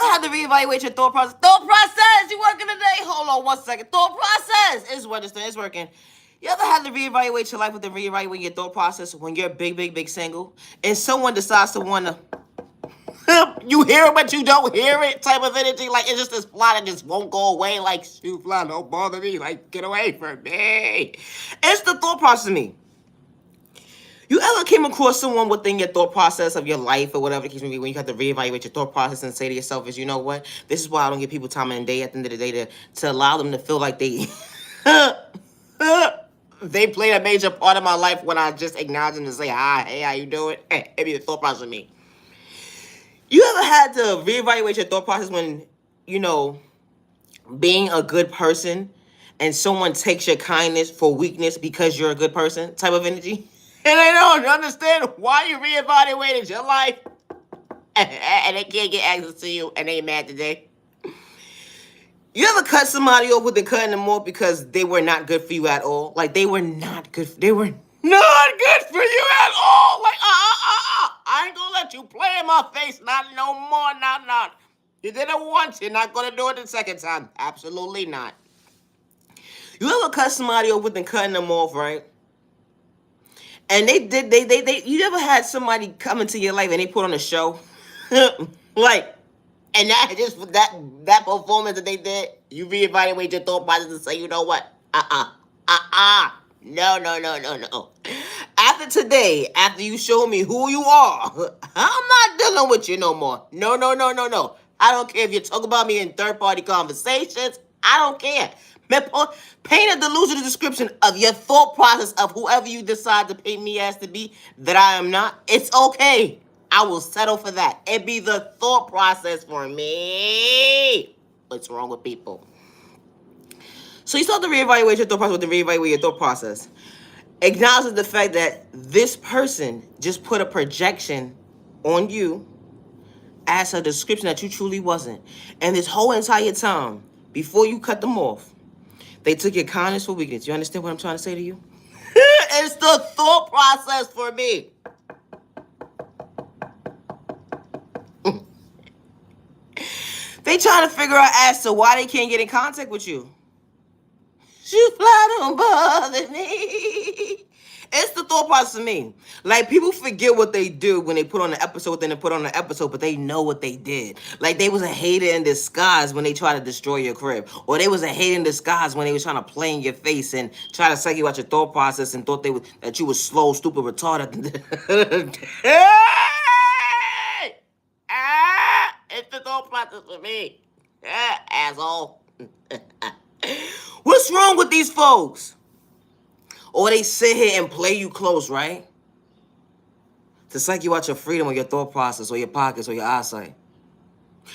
ever had to reevaluate your thought process? Thought process! You working today? Hold on 1 second. Thought process! It's registering. It's working. You ever had to reevaluate your life with the reevaluate your thought process when you're big single and someone decides to want to you hear it, but you don't hear it type of energy. Like, it's just this fly that just won't go away. Like, shoot, fly, don't bother me. Like, get away from me. It's the thought process of me. You ever came across someone within your thought process of your life or whatever the case may be when you have to reevaluate your thought process and say to yourself is, you know what? This is why I don't give people time in the day at the end of the day to allow them to feel like they they played a major part of my life when I just acknowledge them and say, hi, hey, how you doing? Hey, it be the thought process of me. You ever had to reevaluate your thought process when, being a good person and someone takes your kindness for weakness because you're a good person type of energy? And they don't understand why you reevaluated your life and they can't get access to you and they mad today. You ever cut somebody off with the cutting them off because they were not good for you at all? Like, they were not good. They were not good for you at all. Like, I ain't gonna let you play in my face. Not no more. Not. You did it once. You're not gonna do it the second time. Absolutely not. You ever cut somebody off with the cutting them off, right? And you ever had somebody come into your life and they put on a show? Like, and that performance that they did, you reevaluate your thought process and say, you know what? No. After today, after you show me who you are, I'm not dealing with you no more. No. I don't care if you talk about me in third-party conversations. I don't care. Paint a delusional description of your thought process of whoever you decide to paint me as to be that I am not. It's okay. I will settle for that. It be the thought process for me. What's wrong with people? So you start to reevaluate your thought process with the reevaluate your thought process. Acknowledge the fact that this person just put a projection on you as a description that you truly wasn't. And this whole entire time, before you cut them off, they took your kindness for weakness. You understand what I'm trying to say to you? It's the thought process for me. They trying to figure out as to why they can't get in contact with you. You fly, don't bother me. It's the thought process of me. Like, people forget what they do when they put on the episode, then they put on the episode, but they know what they did. Like, they was a hater in disguise when they tried to destroy your crib. Or they was a hater in disguise when they was trying to play in your face and try to psych you out your thought process and thought that you was slow, stupid, retarded. It's the thought process for me. Asshole. What's wrong with these folks? Or they sit here and play you close, right? To psych you out your freedom or your thought process or your pockets or your eyesight.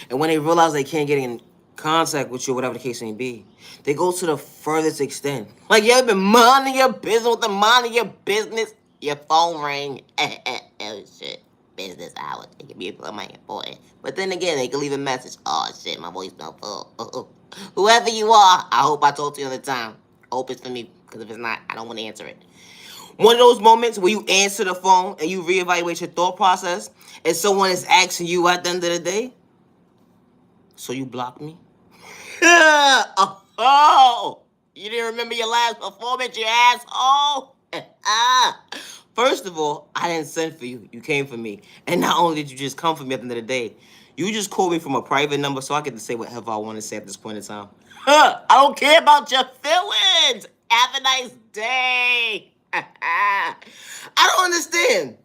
And when they realize they can't get in contact with you, whatever the case may be, they go to the furthest extent. Like, you ever been minding your business with the mind of your business? Your phone ring. Oh, shit. Business hours. It can be important. But then again, they can leave a message. Oh, shit, my voice not full. Whoever you are, I hope I talk to you another time. I hope it's for me, because if it's not, I don't want to answer it. One of those moments where you answer the phone and you reevaluate your thought process and someone is asking you at the end of the day, so you blocked me? You didn't remember your last performance, you asshole? First of all, I didn't send for you. You came for me. And not only did you just come for me at the end of the day, you just called me from a private number, so I get to say whatever I want to say at this point in time. I don't care about your feelings. Have a nice day. I don't understand.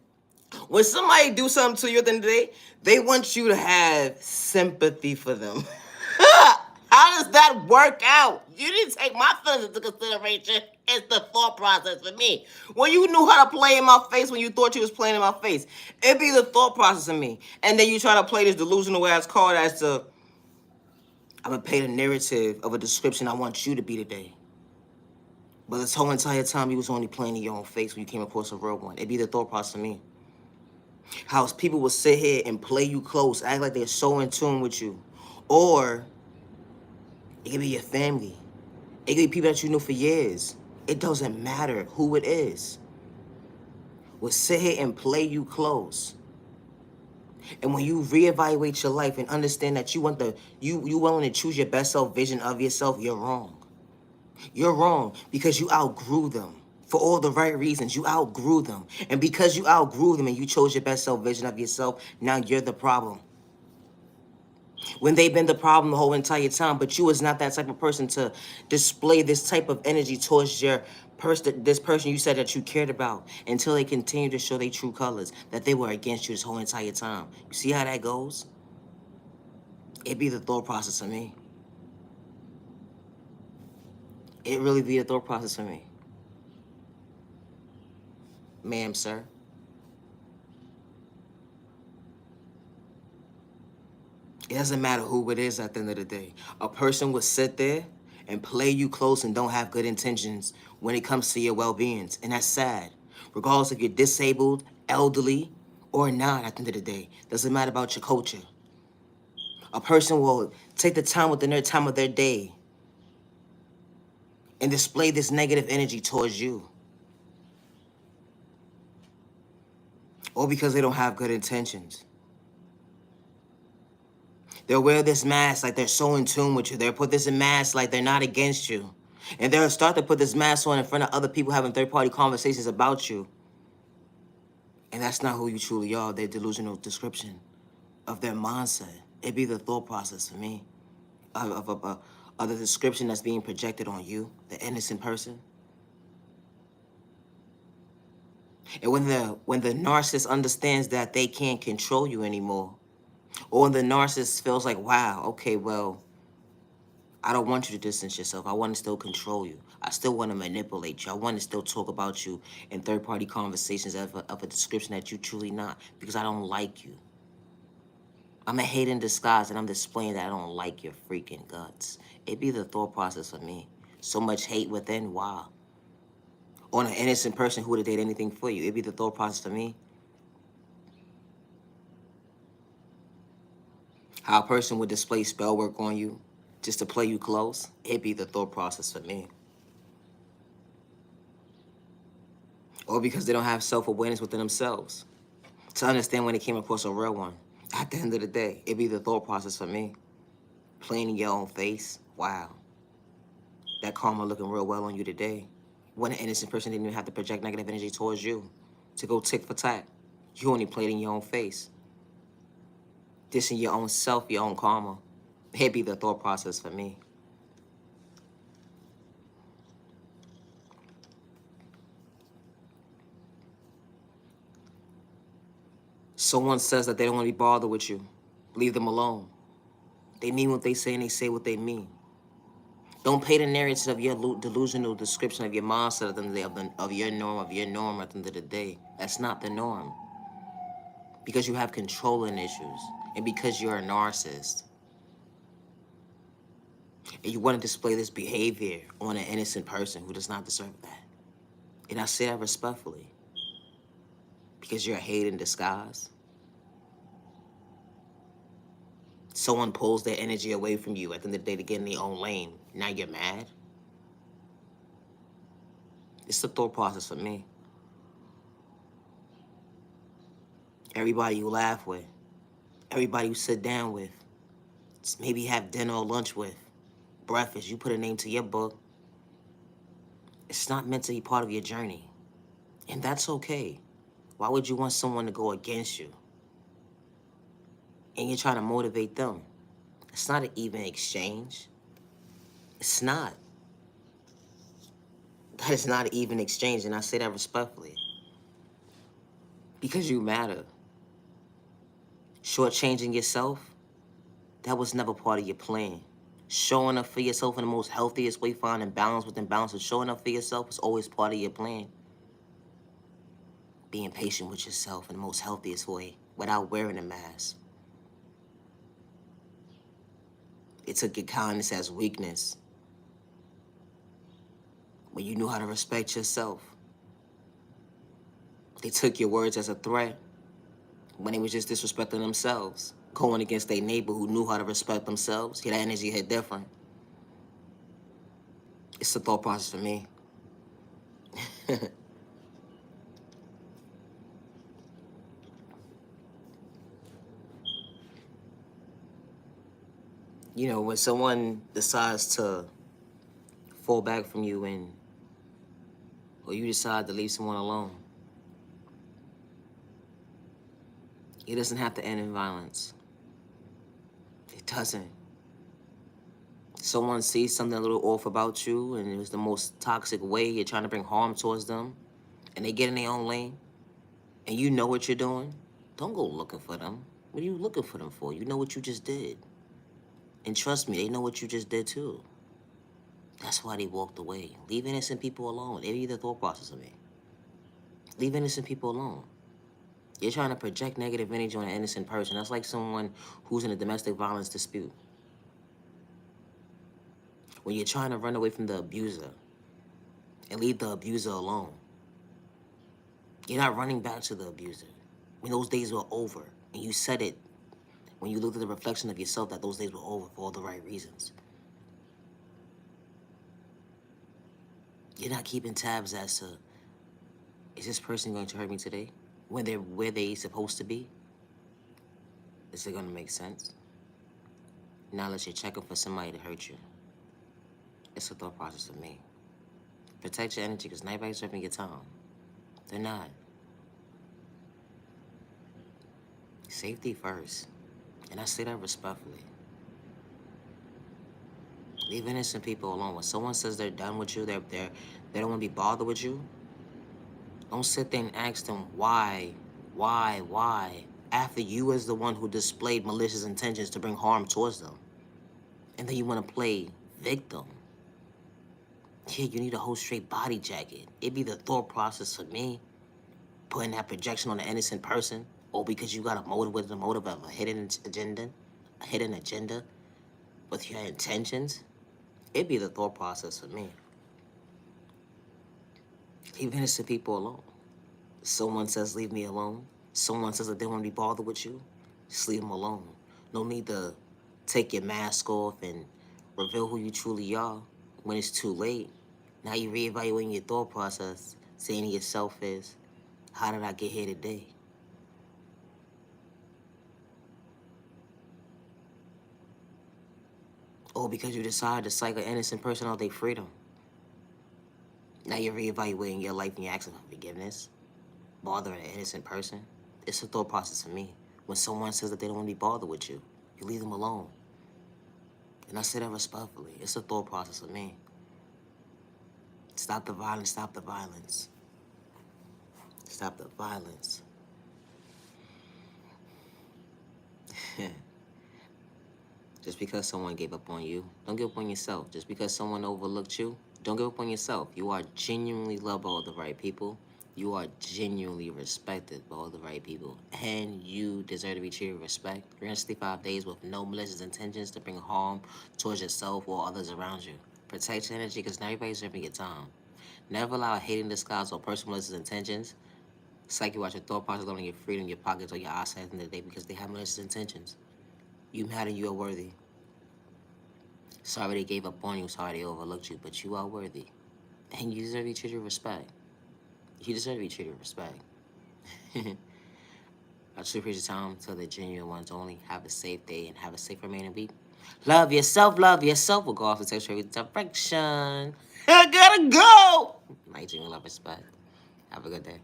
When somebody do something to you at the end of the day, they want you to have sympathy for them. How does that work out? You didn't take my feelings into consideration. It's the thought process for me. When you knew how to play in my face when you thought you was playing in my face, it'd be the thought process of me. And then you try to play this delusional ass card as to, I'm going to paint a narrative of a description I want you to be today. But this whole entire time you was only playing in your own face when you came across a real one. It'd be the thought process of me. How people will sit here and play you close, act like they're so in tune with you. Or it could be your family. It could be people that you knew for years. It doesn't matter who it is. Will sit here and play you close. And when you reevaluate your life and understand that you willing to choose your best self vision of yourself, you're wrong. You're wrong because you outgrew them. For all the right reasons, you outgrew them. And because you outgrew them and you chose your best self vision of yourself, now you're the problem. When they've been the problem the whole entire time, but you was not that type of person to display this type of energy towards your this person you said that you cared about until they continue to show their true colors, that they were against you this whole entire time. You see how that goes? It be the thought process for me. It really be the thought process for me. Ma'am, sir. It doesn't matter who it is at the end of the day. A person will sit there and play you close and don't have good intentions when it comes to your well-being. And that's sad. Regardless if you're disabled, elderly, or not at the end of the day. Doesn't matter about your culture. A person will take the time within their time of their day and display this negative energy towards you. Or because they don't have good intentions. They'll wear this mask like they're so in tune with you. They'll put this in mask like they're not against you. And they'll start to put this mask on in front of other people having third-party conversations about you. And that's not who you truly are, their delusional description of their mindset. It be the thought process for me of the description that's being projected on you, the innocent person. And when the narcissist understands that they can't control you anymore, or when the narcissist feels like, wow, okay, well, I don't want you to distance yourself. I want to still control you. I still want to manipulate you. I want to still talk about you in third-party conversations of a description that you truly not, because I don't like you. I'm a hate in disguise, and I'm displaying that I don't like your freaking guts. It be the thought process for me. So much hate within, wow. On an innocent person who would have did anything for you. It be the thought process for me. How a person would display spell work on you just to play you close. It be the thought process for me. Or because they don't have self-awareness within themselves to understand when they came across a real one. At the end of the day, it be the thought process for me. Playing in your own face, wow. That karma looking real well on you today. When an innocent person didn't even have to project negative energy towards you to go tick for tack. You only played in your own face. Dissing your own self, your own karma. It be the thought process for me. Someone says that they don't want to be bothered with you. Leave them alone. They mean what they say and they say what they mean. Don't pay the narrative of your delusional description of your mindset at the end of the day, of your norm at the end of the day. That's not the norm. Because you have controlling issues and because you're a narcissist. And you want to display this behavior on an innocent person who does not deserve that. And I say that respectfully. Because you're a hate in disguise. Someone pulls their energy away from you at the end of the day to get in their own lane. Now you're mad. It's the thought process for me. Everybody you laugh with, everybody you sit down with, maybe have dinner or lunch with, breakfast, you put a name to your book. It's not meant to be part of your journey. And that's okay. Why would you want someone to go against you? And you're trying to motivate them. It's not an even exchange. It's not. That is not an even exchange, and I say that respectfully. Because you matter. Shortchanging yourself, that was never part of your plan. Showing up for yourself in the most healthiest way, finding balance within balance, and showing up for yourself is always part of your plan. Being patient with yourself in the most healthiest way, without wearing a mask. It took your kindness as weakness. When you knew how to respect yourself. They took your words as a threat when they was just disrespecting themselves. Going against their neighbor who knew how to respect themselves. Yeah, that energy hit different. It's the thought process for me. You know, when someone decides to fall back from you and or you decide to leave someone alone, it doesn't have to end in violence. It doesn't. Someone sees something a little off about you and it was the most toxic way, you're trying to bring harm towards them, and they get in their own lane, and you know what you're doing, don't go looking for them. What are you looking for them for? You know what you just did. And trust me, they know what you just did too. That's why they walked away. Leave innocent people alone. It be the thought process of me. Leave innocent people alone. You're trying to project negative energy on an innocent person. That's like someone who's in a domestic violence dispute. When you're trying to run away from the abuser and leave the abuser alone, you're not running back to the abuser. When those days were over, and you said it, when you looked at the reflection of yourself that those days were over for all the right reasons. You're not keeping tabs as to, is this person going to hurt me today? When they're where they supposed to be? Is it going to make sense? Now that you're checking for somebody to hurt you. It's a thought process of me. Protect your energy, because nobody's serving your time. They're not. Safety first. And I say that respectfully. Leave innocent people alone. When someone says they're done with you, they don't want to be bothered with you, don't sit there and ask them why, after you was the one who displayed malicious intentions to bring harm towards them. And then you want to play victim. Yeah, you need a whole straight body jacket. It'd be the thought process for me, putting that projection on an innocent person, or because you got a motive with the motive of a hidden agenda with your intentions. It'd be the thought process for me. Leave innocent people alone. Someone says leave me alone. Someone says that they want to be bothered with you. Just leave them alone. No need to take your mask off and reveal who you truly are when it's too late. Now you're reevaluating your thought process, saying to yourself is, how did I get here today? Or because you decided to psych an innocent person out their freedom. Now you're reevaluating your life and you're asking for forgiveness. Bothering an innocent person. It's a thought process for me. When someone says that they don't want to be bothered with you, you leave them alone. And I say that respectfully. It's a thought process for me. Stop the violence, stop the violence. Stop the violence. Just because someone gave up on you, don't give up on yourself. Just because someone overlooked you, don't give up on yourself. You are genuinely loved by all the right people. You are genuinely respected by all the right people. And you deserve to be treated with respect. 365 days with no malicious intentions to bring harm towards yourself or others around you. Protect your energy, because not everybody's serving your time. Never allow a hating disguise or personal malicious intentions psych you out your thought process, on your freedom, your pockets, or your eyesight in the day, because they have malicious intentions. You matter, you are worthy. Sorry they gave up on you, sorry they overlooked you, but you are worthy. And you deserve to be treated with respect. You deserve to be treated with respect. I truly appreciate your time. To the genuine ones only. Have a safe day and have a safe remaining week. Love yourself, love yourself. We'll go off the sexual direction. I gotta go. My genuine love, respect. Have a good day.